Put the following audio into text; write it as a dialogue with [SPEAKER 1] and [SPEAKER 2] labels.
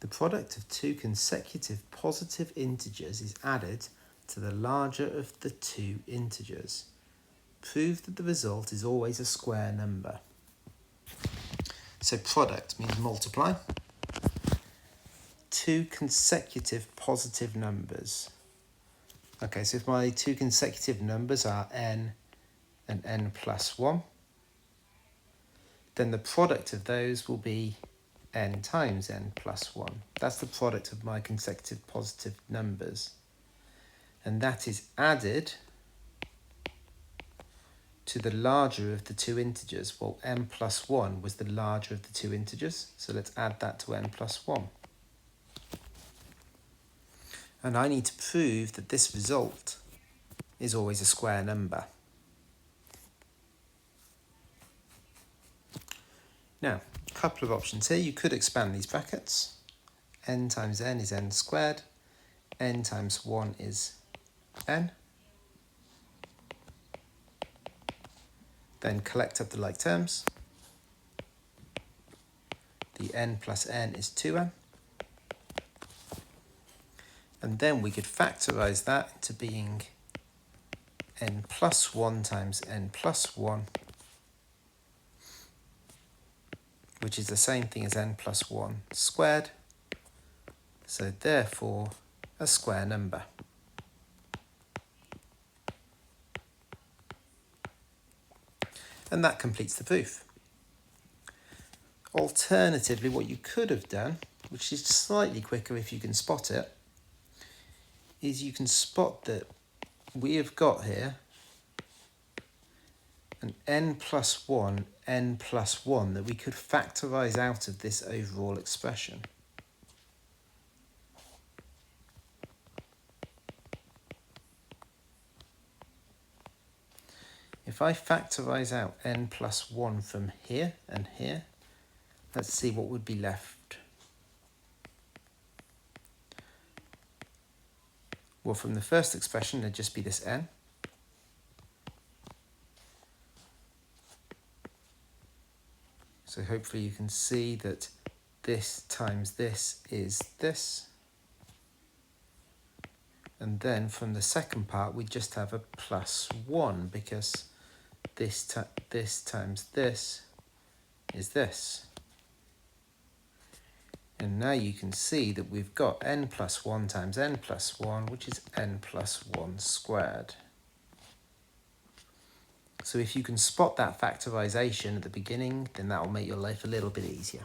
[SPEAKER 1] The product of two consecutive positive integers is added to the larger of the two integers. Prove that the result is always a square number. So product means multiply. Two consecutive positive numbers. Okay, so if my two consecutive numbers are n and n plus 1, then the product of those will be n times n plus 1. That's the product of my consecutive positive numbers. And that is added to the larger of the two integers. Well, n plus 1 was the larger of the two integers, so let's add that to n plus 1. And I need to prove that this result is always a square number. Now, a couple of options here. You could expand these brackets. N times n is n squared. N times 1 is n. Then collect up the like terms. The n plus n is 2n. And then we could factorize that into being n plus 1 times n plus 1, which is the same thing as n plus 1 squared. So therefore, a square number. And that completes the proof. Alternatively, what you could have done, which is slightly quicker if you can spot it, is you can spot that we have got here an n plus 1, n plus 1 that we could factorize out of this overall expression. If I factorize out n plus 1 from here and here, let's see what would be left. Well, from the first expression, there'd just be this n. So hopefully you can see that this times this is this. And then from the second part, we just have a plus 1 because this times this is this. And now you can see that we've got n plus 1 times n plus 1, which is n plus 1 squared. So if you can spot that factorization at the beginning, then that will make your life a little bit easier.